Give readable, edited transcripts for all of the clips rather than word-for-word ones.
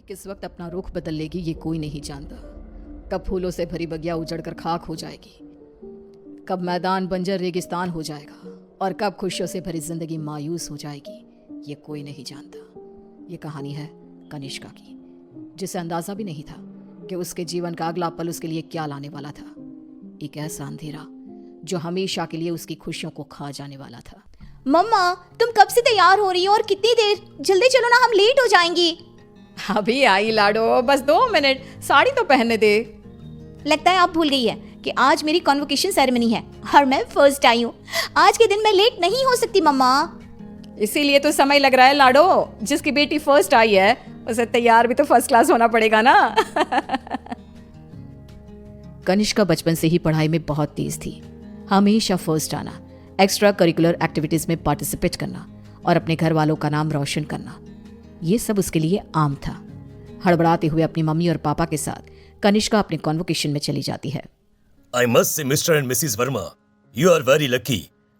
किस वक्त अपना रुख बदल लेगी ये कोई नहीं जानता। कब फूलों से भरी बगिया उजड़कर खाक हो जाएगी, कब मैदान बंजर रेगिस्तान हो जाएगा और कब खुशियों से भरी जिंदगी मायूस हो जाएगी, ये कोई नहीं जानता। ये कहानी है कनिष्का की, जिसे अंदाजा भी नहीं था कि उसके जीवन का अगला पल उसके लिए क्या लाने वाला था। एक ऐसा अंधेरा जो हमेशा के लिए उसकी खुशियों को खा जाने वाला था। मम्मा, तुम कब से तैयार हो रही हो और कितनी देर? जल्दी चलो ना, हम लेट हो जाएंगी। अभी आई लाडो, बस 2 मिनट, साड़ी तो पहनने दे। लगता है आप भूल गई है कि आज मेरी कॉन्वोकेशन सेरेमनी है और मैं फर्स्ट आई हूँ। आज के दिन मैं लेट नहीं हो सकती मम्मा। इसीलिए तो समय लग रहा है लाडो। जिसकी बेटी फर्स्ट आई है उसे तैयार भी तो फर्स्ट क्लास होना पड़ेगा ना। कनिष्का बचपन से ही पढ़ाई में बहुत तेज थी। हमेशा फर्स्ट आना, एक्स्ट्रा करिकुलर एक्टिविटीज में पार्टिसिपेट करना और अपने घर वालों का नाम रोशन करना, ये सब उसके लिए आम था। हड़बड़ाते हुए अपनी मम्मी और पापा के साथ कनिष्का अपने कॉन्वोकेशन में चली जाती है। I must say Mr and Mrs Verma, you are very lucky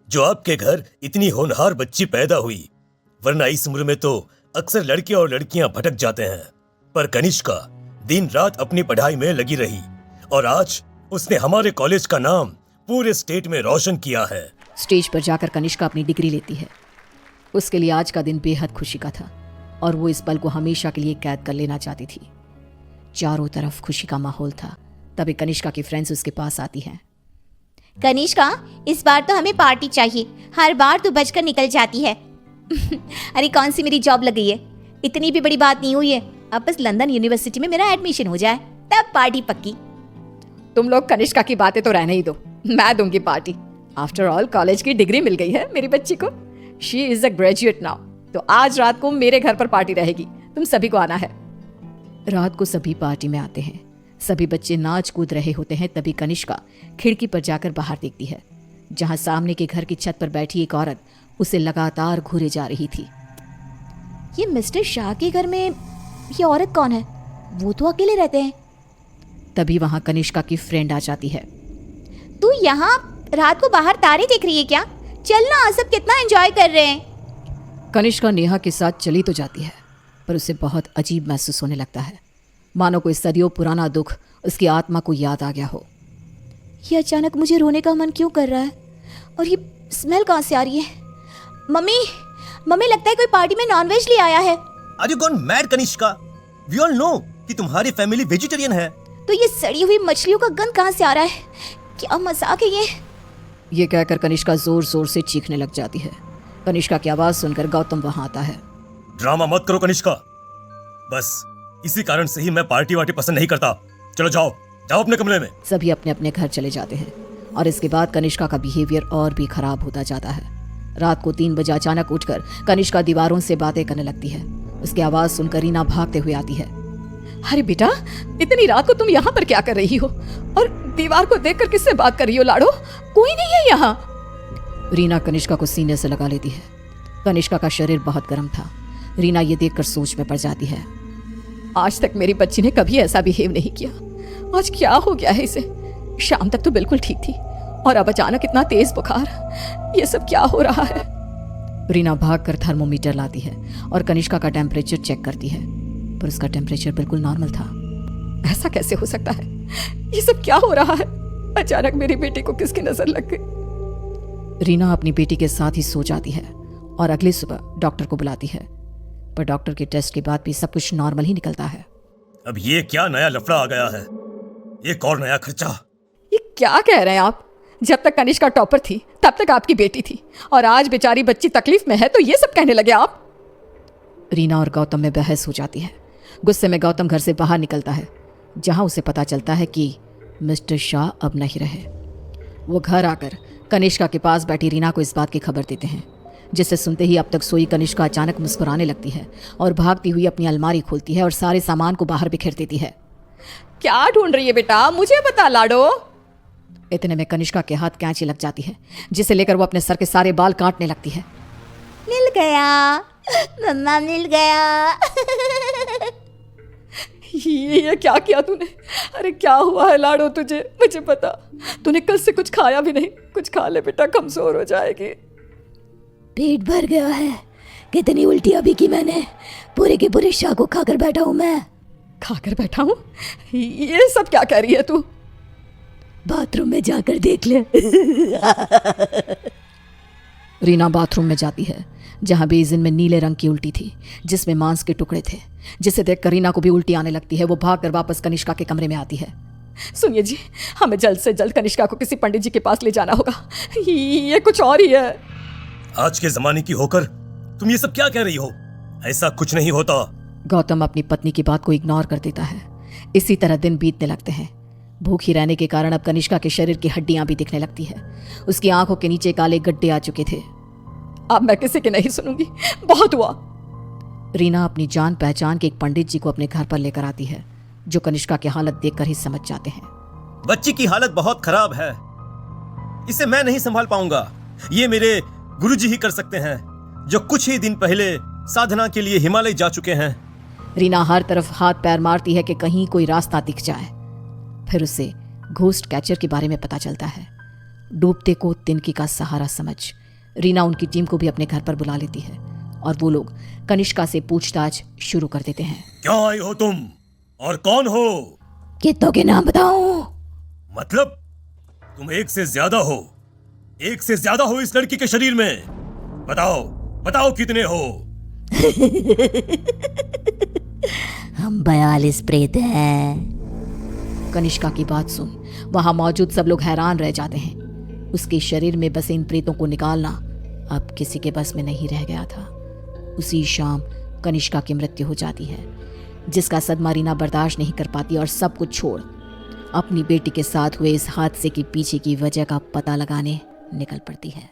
जो आपके घर इतनी होनहार बच्ची पैदा हुई, वरना इस उम्र में तो अक्सर लड़के और लड़कियां भटक जाते हैं। पर कनिष्का दिन रात अपनी पढ़ाई में लगी रही और आज उसने हमारे कॉलेज का नाम पूरे स्टेट में रोशन किया है। स्टेज पर जाकर कनिष्का अपनी डिग्री लेती है। उसके लिए आज का दिन बेहद खुशी का था और वो इस पल को हमेशा के लिए कैद कर लेना चाहती थी। चारों तरफ खुशी का माहौल था। तभी कनिष्का की फ्रेंड्स उसके पास आती हैं। कनिष्का, इस बार तो हमें पार्टी चाहिए। हर बार तो बचकर निकल जाती है। अरे कौन सी मेरी जॉब लग गई है, इतनी भी बड़ी बात नहीं हुई है। अब बस लंदन यूनिवर्सिटी में मेरा एडमिशन हो जाए तब पार्टी पक्की। तुम लोग कनिष्का की बातें तो रहने ही दो, मैं दूंगी पार्टी। आफ्टर ऑल कॉलेज की डिग्री मिल गई है मेरी बच्ची को। She is a graduate now. तो आज रात को मेरे घर पर पार्टी रहेगी, तुम सभी को आना है। रात को सभी पार्टी में आते हैं। सभी बच्चे नाच कूद रहे होते हैं। तभी कनिष्का खिड़की पर जाकर बाहर देखती है, जहां सामने के घर की छत पर बैठी एक औरत उसे लगातार घूरे जा रही थी। ये मिस्टर शाह के घर में ये औरत कौन है? वो तो अकेले रहते हैं। तभी वहां कनिष्का की फ्रेंड आ जाती है। तू यहाँ रात को बाहर तारे देख रही है क्या? चलना, सब कितना एंजॉय कर रहे हैं। कनिष्का नेहा के साथ चली तो जाती है, पर उसे बहुत अजीब महसूस होने लगता है, मानो कोई सदियों पुराना दुख उसकी आत्मा को याद आ गया हो। ये अचानक मुझे रोने का मन क्यों कर रहा है? और ये स्मेल कहाँ से आ रही है? मम्मी, लगता है कोई पार्टी में नॉनवेज ले आया है। Are you gone mad Kanishka? We all know कि तुम्हारी फैमिली वेजिटेरियन है। तो ये सड़ी हुई मछलियों का गंध कहाँ से आ रहा है? क्या मजाक है ये कहकर कनिष्का जोर जोर से चीखने लग जाती है। कनिष्का की आवाज सुनकर गौतम वहां आता है। ड्रामा मत करो कनिष्का, बस इसी कारण से ही मैं पार्टी वार्टी पसंद नहीं करता। चलो जाओ अपने कमरे में। सभी अपने अपने घर चले जाते हैं और इसके बाद कनिष्का का बिहेवियर और भी खराब होता जाता है। रात को 3 बजे अचानक उठकर कनिष्का दीवारों से बातें करने लगती है। उसकी आवाज सुनकर रीना भागते हुए आती है। अरे बेटा, इतनी रात को तुम यहाँ पर क्या कर रही हो? और दीवार को देखकर किससे बात कर रही हो लाडो? कोई नहीं है यहाँ। रीना कनिष्का को सीने से लगा लेती है। कनिष्का का शरीर बहुत गर्म था। रीना ये देखकर सोच में पड़ जाती है। आज तक मेरी बच्ची ने कभी ऐसा बिहेव नहीं किया, आज क्या हो गया है इसे? शाम तक तो बिल्कुल ठीक थी और अब अचानक इतना तेज बुखार, ये सब क्या हो रहा है? रीना भागकर थर्मोमीटर लाती है और कनिष्का का टेम्परेचर चेक करती है, पर उसका टेम्परेचर बिल्कुल नॉर्मल था। ऐसा कैसे हो सकता है? ये सब क्या हो रहा है? अचानक मेरी बेटी को किसकी नजर लग गई? रीना अपनी बेटी के साथ ही सो जाती है और अगली सुबह डॉक्टर को बुलाती है, पर डॉक्टर के टेस्ट के बाद भी सब कुछ नॉर्मल ही निकलता है। अब ये क्या नया लफड़ा आ गया है? एक और नया खर्चा। ये क्या कह रहे हैं आप? जब तक कनिष्का टॉपर थी तब तक आपकी बेटी थी और आज बेचारी बच्ची तकलीफ में है तो ये सब कहने लगे आप? रीना और गौतम में बहस हो जाती है। गुस्से में गौतम घर से बाहर निकलता है, जहां उसे पता चलता है कि मिस्टर शाह अब नहीं रहे। वो घर आकर कनिष्का के पास बैठी रीना को इस बात की खबर देते हैं, जिसे सुनते ही अब तक सोई कनिष्का अचानक मुस्कुराने लगती है और भागती हुई अपनी अलमारी खोलती है और सारे सामान को बाहर बिखेर देती है। क्या ढूंढ रही है बेटा, मुझे बता लाडो। इतने में कनिष्का के हाथ कैंची लग जाती है, जिसे लेकर वो अपने सर के सारे बाल काटने लगती है। मिल गया मम्मा, मिल गया। ये क्या किया तूने? अरे क्या हुआ है लाडो तुझे? मुझे पता, तूने कल से कुछ खाया भी नहीं। कुछ खा ले बेटा, कमजोर हो जाएगी। पेट भर गया है। कितनी उल्टियां भी की मैंने, पूरे के पूरे शाह को खाकर बैठा हूं मैं। खाकर बैठा हूँ। ये सब क्या कह रही है तू? बाथरूम में जाकर देख ले। रीना बाथरूम में जाती है जहां बेसिन में नीले रंग की उल्टी थी जिसमें मांस के टुकड़े थे, जिसे देखकर रीना को भी उल्टी आने लगती है। वो भागकर वापस कनिष्का के कमरे में आती है। सुनिए जी, हमें जल्द से जल्द कनिष्का को किसी पंडित जी के पास ले जाना होगा। ये कुछ और ही है। आज के जमाने की होकर तुम ये सब क्या कह रही हो? ऐसा कुछ नहीं होता। गौतम अपनी पत्नी की बात को इग्नोर कर देता है। इसी तरह दिन बीतने लगते हैं। भूखी रहने के कारण अब कनिष्का के शरीर की हड्डियां भी दिखने लगती है। उसकी आंखों के नीचे काले गड्ढे आ चुके थे। अब मैं किसी की नहीं सुनूंगी, बहुत हुआ। रीना अपनी जान पहचान के एक पंडित जी को अपने घर पर लेकर आती है, जो कनिष्का की हालत देखकर ही समझ जाते हैं। बच्ची की हालत बहुत खराब है, इसे मैं नहीं संभाल पाऊंगा। ये मेरे गुरुजी ही कर सकते हैं, जो कुछ ही दिन पहले साधना के लिए हिमालय जा चुके हैं। रीना हर तरफ हाथ पैर मारती है कि कहीं कोई रास्ता दिख जाए। फिर उसे घोस्ट कैचर के बारे में पता चलता है। डूबते को तिनकी का सहारा समझ रीना उनकी टीम को भी अपने घर पर बुला लेती है और वो लोग कनिष्का से पूछताछ शुरू कर देते हैं। क्या आई हो तुम और कौन हो? कितनों के नाम बताऊं? मतलब तुम एक से ज्यादा हो, एक से ज्यादा हो इस लड़की के शरीर में। बताओ बताओ कितने हो? हम 42 प्रेत हैं। कनिष्का की बात सुन वहां मौजूद सब लोग हैरान रह जाते हैं। उसके शरीर में बसे इन प्रेतों को निकालना अब किसी के बस में नहीं रह गया था। उसी शाम कनिष्का की मृत्यु हो जाती है, जिसका सदमा रीना बर्दाश्त नहीं कर पाती और सब कुछ छोड़ अपनी बेटी के साथ हुए इस हादसे के पीछे की वजह का पता लगाने निकल पड़ती है।